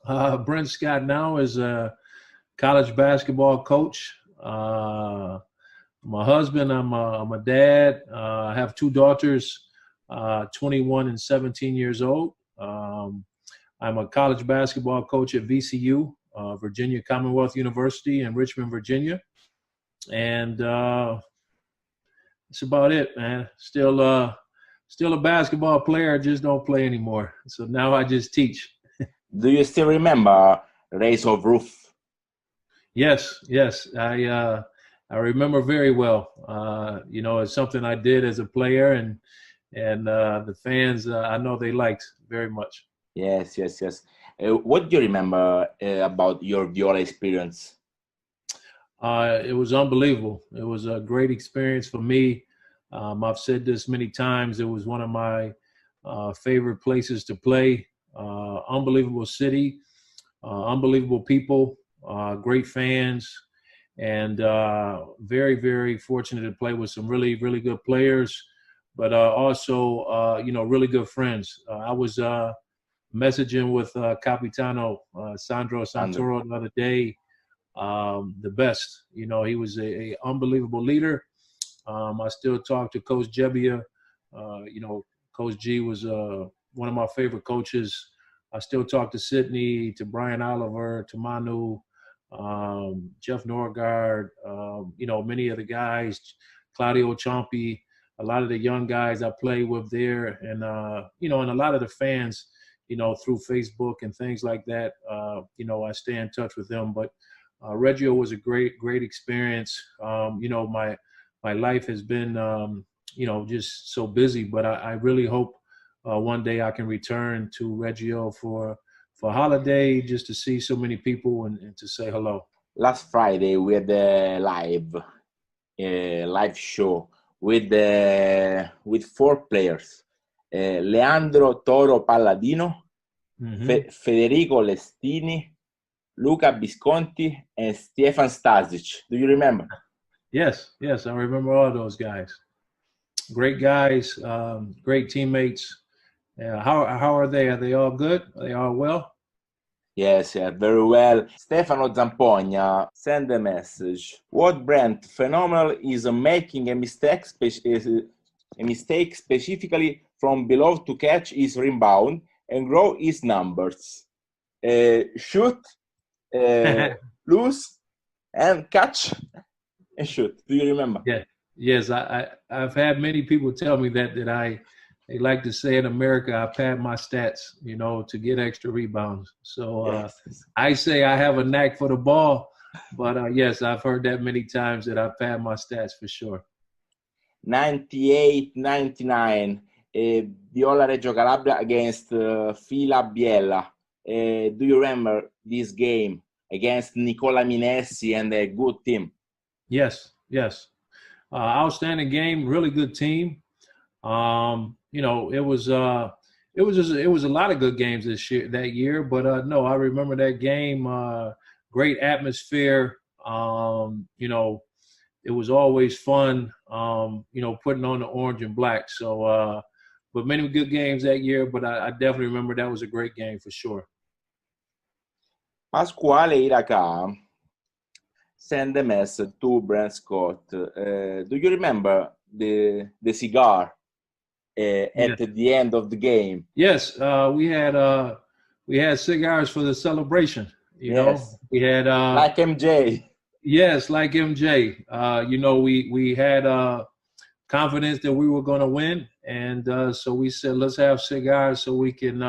Brent Scott now is a college basketball coach. My husband, I'm a dad. I have two daughters, 21 and 17 years old. I'm a college basketball coach at VCU, Virginia Commonwealth University in Richmond, Virginia. And that's about it, man. Still a basketball player, just don't play anymore. So now I just teach. Do you still remember Race of Roof? Yes. I remember very well. It's something I did as a player, and the fans, I know they liked very much. Yes. What do you remember about your viola experience? It was unbelievable. It was a great experience for me. I've said this many times. It was one of my favorite places to play. Unbelievable city, unbelievable people, great fans, and very, very fortunate to play with some really, really good players, but also, really good friends. I was messaging with Capitano Sandro Santoro the other day. The best, he was a unbelievable leader. I still talk to Coach Jebbia. Coach G was one of my favorite coaches. I still talk to Sidney, to Brian Oliver, to Manu, Jeff Norgard, many of the guys, Claudio Ciampi, a lot of the young guys I play with there, and and a lot of the fans, through Facebook and things like that. I stay in touch with them. But Reggio was a great experience. My life has been, just so busy, but I really hope one day I can return to Reggio for a holiday, just to see so many people and to say hello. Last Friday we had a live show with four players: Leandro Toro Palladino, Federico Lestini, Luca Visconti, and Stefan Stasic. Do you remember? Yes, I remember all those guys. Great guys, great teammates. How are they? Are they all good? Are they all well? Yes, very well. Stefano Zampogna send a message. What Brent phenomenal is making a mistake specifically from below to catch his rebound and grow his numbers. Shoot, lose, and catch and shoot. Do you remember? Yeah. Yes, I've had many people tell me that they like to say in America, I pad my stats, to get extra rebounds. So Yes. I say I have a knack for the ball, but yes, I've heard that many times that I pad my stats for sure. 98-99, Viola Reggio Calabria against Fila Biella. Do you remember this game against Nicola Minessi and a good team? Yes. Outstanding game, really good team. It was a lot of good games that year, but no, I remember that game. Great atmosphere. It was always fun. Putting on the orange and black. So, but many good games that year. But I definitely remember that was a great game for sure. Pasquale Iraca send a message to Brent Scott. Do you remember the cigar at the end of the game? Yes, we had cigars for the celebration. Yes. We had like MJ. Yes, like MJ. We had confidence that we were going to win, and so we said, let's have cigars so we can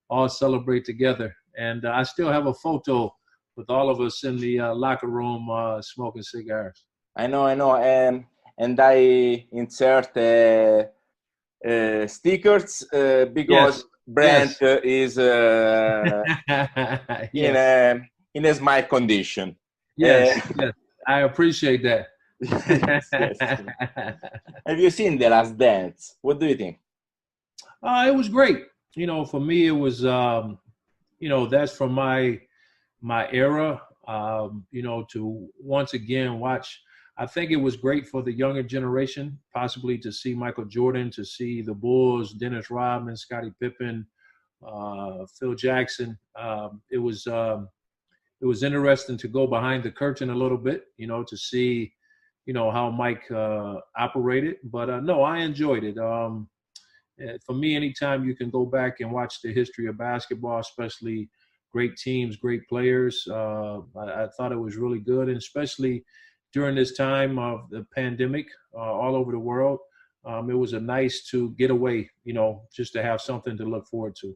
all celebrate together. And I still have a photo with all of us in the locker room smoking cigars. I know, and I insert stickers because Brent is in a smile condition. Yes, I appreciate that. Yes. Have you seen The Last Dance? What do you think? It was great. For me, it was that's from my era. To once again watch. I think it was great for the younger generation, possibly to see Michael Jordan, to see the Bulls, Dennis Rodman, Scottie Pippen, Phil Jackson. It was interesting to go behind the curtain a little bit, to see, how Mike operated. But no, I enjoyed it. For me, anytime you can go back and watch the history of basketball, especially great teams, great players, I thought it was really good, and especially during this time of the pandemic all over the world, it was a nice to get away, just to have something to look forward to.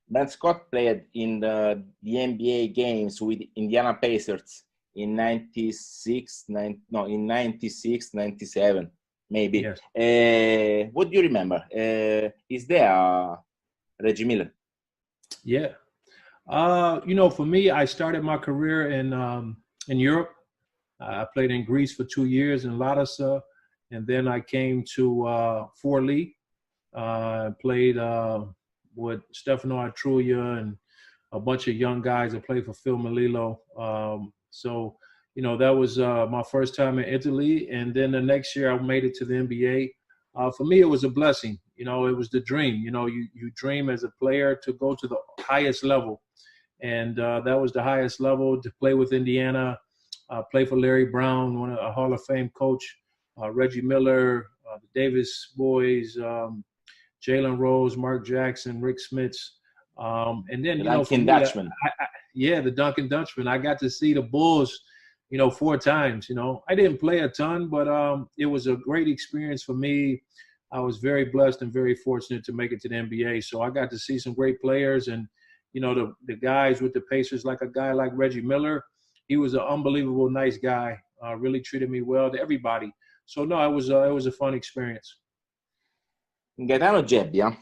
Brent Scott played in the NBA games with Indiana Pacers in 96, 97, maybe. Yes. What do you remember? Is there Reggie Miller? Yeah. For me, I started my career in Europe. I played in Greece for 2 years in Larissa, and then I came to Fort Lee. Played with Stefano Atrulia and a bunch of young guys that played for Phil Melillo. So that was my first time in Italy. And then the next year I made it to the NBA. For me, it was a blessing. It was the dream. You dream as a player to go to the highest level. And that was the highest level, to play with Indiana, play for Larry Brown, a Hall of Fame coach, Reggie Miller, the Davis boys, Jalen Rose, Mark Jackson, Rick Smits. And then, the Duncan Dutchman. The Duncan Dutchman. I got to see the Bulls, 4 times. I didn't play a ton, but it was a great experience for me. I was very blessed and very fortunate to make it to the NBA. So I got to see some great players, and the guys with the Pacers, like a guy like Reggie Miller. He was an unbelievable nice guy. Really treated me well, to everybody. So no, it was a fun experience. Gaetano Gebbia,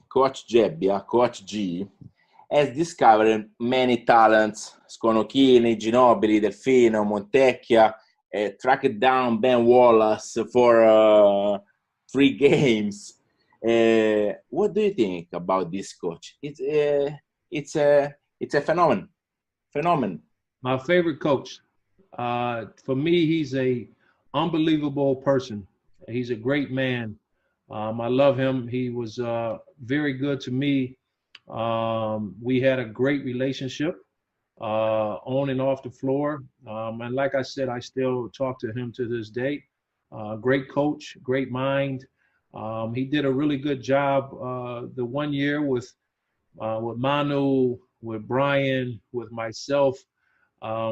Coach G, has discovered many talents. Sconocchini, Ginobili, Delfino, Montecchia, tracked down Ben Wallace for 3 games. What do you think about this coach? It's a phenomenon. My favorite coach. For me, he's a unbelievable person. He's a great man. I love him. He was very good to me. We had a great relationship on and off the floor. And like I said, I still talk to him to this day. Great coach, great mind. He did a really good job the 1 year with Manu, with Brian, with myself.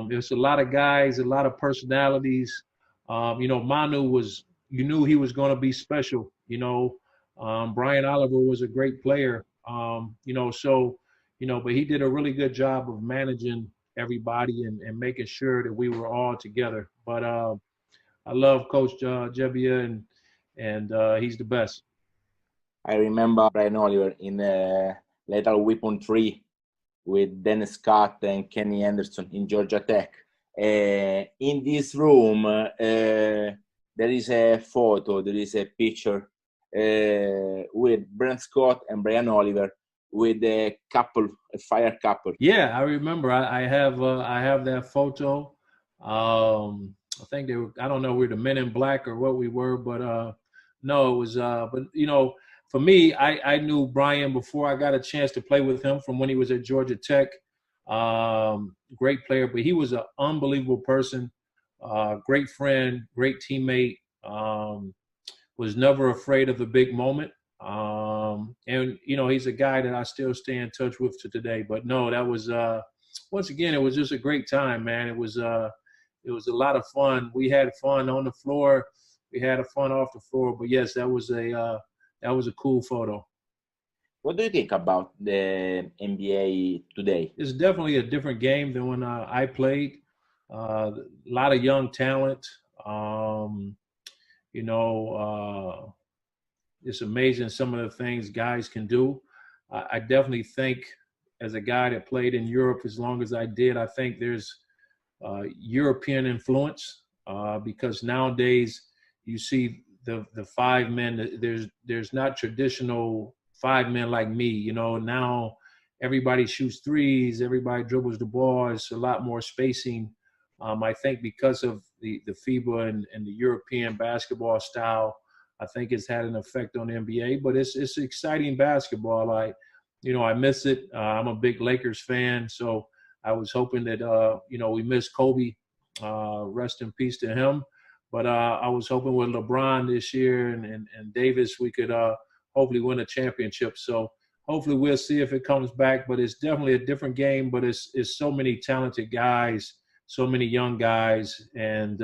There's a lot of guys, a lot of personalities. Manu was, you knew he was going to be special. Brian Oliver was a great player. But he did a really good job of managing everybody and making sure that we were all together. But I love Coach Gebbia, and he's the best. I remember Brian Oliver in Lethal Weapon 3 with Dennis Scott and Kenny Anderson in Georgia Tech. In this room, there is a photo, there is a picture with Brent Scott and Brian Oliver with a couple, a fire couple. Yeah, I remember. I have that photo. I think they were, I don't know, we were the Men in Black or what we were, but no, it was, but for me, I knew Brian before I got a chance to play with him from when he was at Georgia Tech. Great player, but he was an unbelievable person, great friend, great teammate, was never afraid of the big moment. And, he's a guy that I still stay in touch with to today. But no, that was, once again, it was just a great time, man. It was a lot of fun. We had fun on the floor. We had fun off the floor. But yes, that was a cool photo. What do you think about the NBA today? It's definitely a different game than when I played. A lot of young talent. It's amazing some of the things guys can do. I definitely think, as a guy that played in Europe as long as I did, I think there's European influence because nowadays you see the 5 men. There's not traditional 5 men like me. Now everybody shoots threes, everybody dribbles the ball. It's a lot more spacing. I think because of the FIBA and the European basketball style, I think it's had an effect on the NBA. But it's exciting basketball. I miss it. I'm a big Lakers fan, so I was hoping that we missed Kobe. Rest in peace to him. But I was hoping with LeBron this year and Davis, we could hopefully win a championship. So hopefully we'll see if it comes back. But it's definitely a different game. But it's so many talented guys, so many young guys, and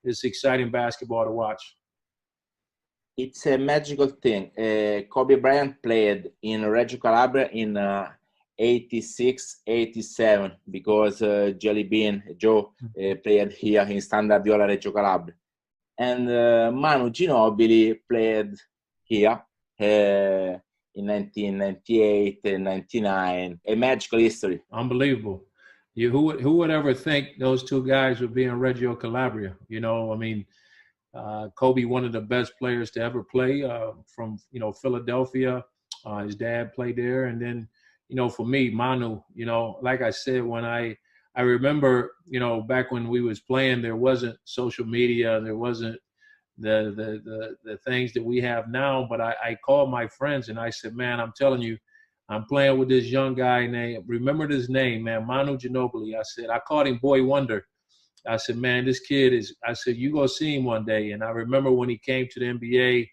it's exciting basketball to watch. It's a magical thing. Kobe Bryant played in Reggio Calabria in 86, 87 because Jelly Bean Joe played here in Standard Viola Reggio Calabria. And Manu Ginobili played here in 1998 and 99. A magical history. Unbelievable. Who would ever think those two guys would be in Reggio Calabria? Kobe, one of the best players to ever play from, Philadelphia. His dad played there. And then, for me, Manu, like I said, when I remember, back when we was playing, there wasn't social media. There wasn't the things that we have now. But I called my friends and I said, man, I'm telling you, I'm playing with this young guy named, remember his name, man, Manu Ginobili. I said, I called him Boy Wonder. I said, man, this kid I said, you go see him one day. And I remember when he came to the NBA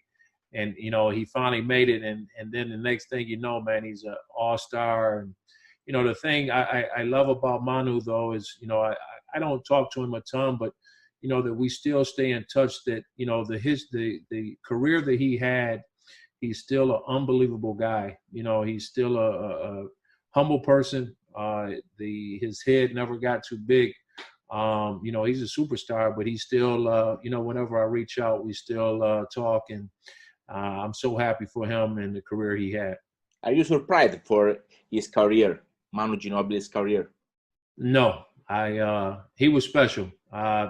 and, he finally made it. And then the next thing you know, man, he's an all-star. And, the thing I love about Manu, though, is, I don't talk to him a ton, but, that we still stay in touch, that, the career that he had, he's still an unbelievable guy. He's still a humble person. His head never got too big. He's a superstar, but he's still, whenever I reach out, we still talk, and I'm so happy for him and the career he had. Are you surprised for his career, Manu Ginobili's career? No, he was special. I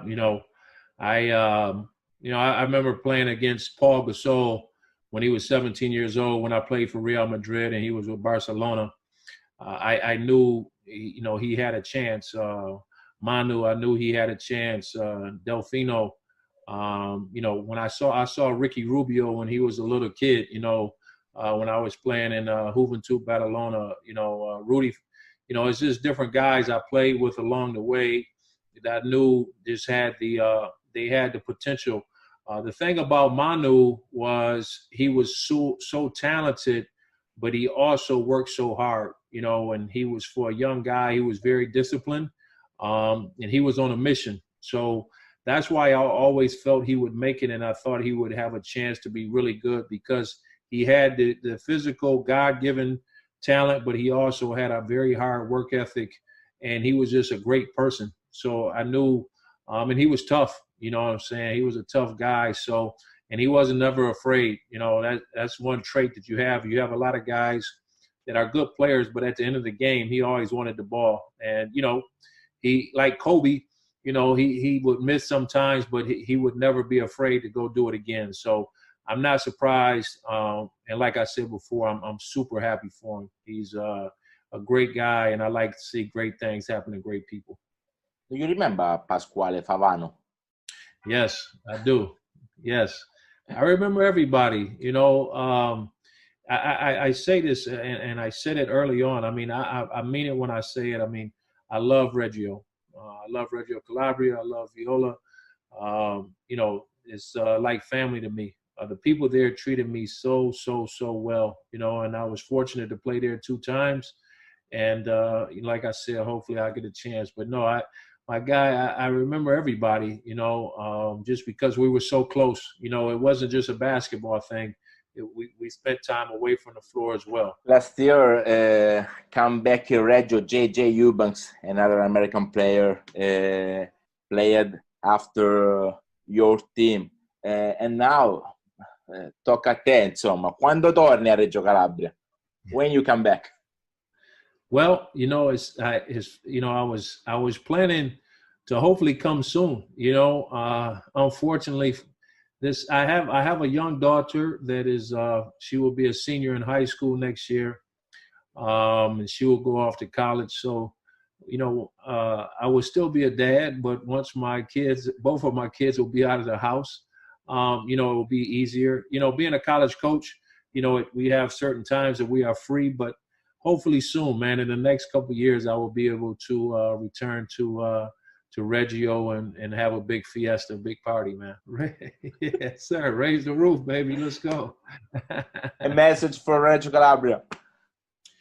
remember playing against Paul Gasol when he was 17 years old, when I played for Real Madrid and he was with Barcelona. I knew, he had a chance. Manu, I knew he had a chance. Delfino, when I saw Ricky Rubio when he was a little kid, when I was playing in Juventud Badalona, Rudy, it's just different guys I played with along the way that I knew just had they had the potential. The thing about Manu was he was so talented, but he also worked so hard, and he was, for a young guy, he was very disciplined. And he was on a mission. So that's why I always felt he would make it, and I thought he would have a chance to be really good because he had the physical God-given talent, but he also had a very hard work ethic, and he was just a great person. So I knew, and he was tough, you know what I'm saying? He was a tough guy. So, and he wasn't never afraid. That's one trait that you have. You have a lot of guys that are good players, but at the end of the game, he always wanted the ball. And, he, like Kobe, he would miss sometimes, but he would never be afraid to go do it again. So I'm not surprised. And like I said before, I'm super happy for him. He's a great guy, and I like to see great things happen to great people. Do you remember Pasquale Favano? Yes, I do. Yes. I remember everybody. I say this, and I said it early on. I mean, I mean it when I say it. I mean, I love Reggio. I love Reggio Calabria. I love Viola. It's like family to me. The people there treated me so well, and I was fortunate to play there 2 times. And like I said, hopefully I'll get a chance. But no, my guy, I remember everybody, just because we were so close. It wasn't just a basketball thing. We spent time away from the floor as well. Last year, come back in Reggio, J.J. Eubanks, another American player, played after your team. And now, tocca a te, insomma. Quando torni a Reggio Calabria? When you come back? Well, I was planning to hopefully come soon. Unfortunately, I have a young daughter that is she will be a senior in high school next year, and she will go off to college. So, I will still be a dad, but once both of my kids will be out of the house, it will be easier. Being a college coach, we have certain times that we are free, but hopefully soon, man. In the next couple of years, I will be able to return to Reggio and have a big fiesta, a big party, man. Yes, sir. Raise the roof, baby. Let's go. A message for Reggio Calabria.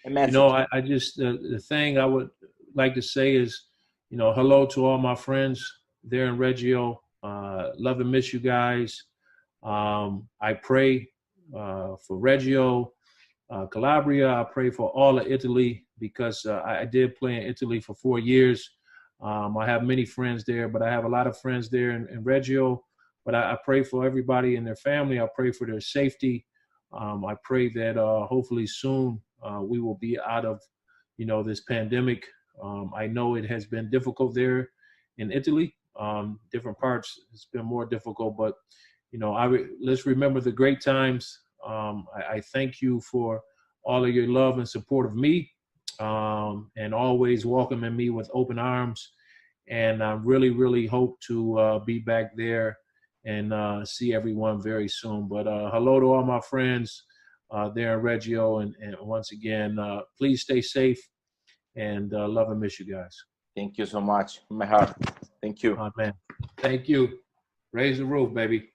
A message. You know, I just, the thing I would like to say is, you know, hello to all my friends there in Reggio. Love and miss you guys. I pray for Reggio, Calabria. I pray for all of Italy because I did play in Italy for 4 years. I have many friends there, but I have a lot of friends there in Reggio. But I pray for everybody and their family. I pray for their safety. I pray that hopefully soon we will be out of, you know, this pandemic. I know it has been difficult there in Italy. Different parts, it's been more difficult, but, you know, let's remember the great times. I thank you for all of your love and support of me, and always welcoming me with open arms. And I really, really hope to be back there and see everyone very soon. But hello to all my friends there in Reggio. And once again, please stay safe, and love and miss you guys. Thank you so much. My heart. Thank you. Man. Thank you. Raise the roof, baby.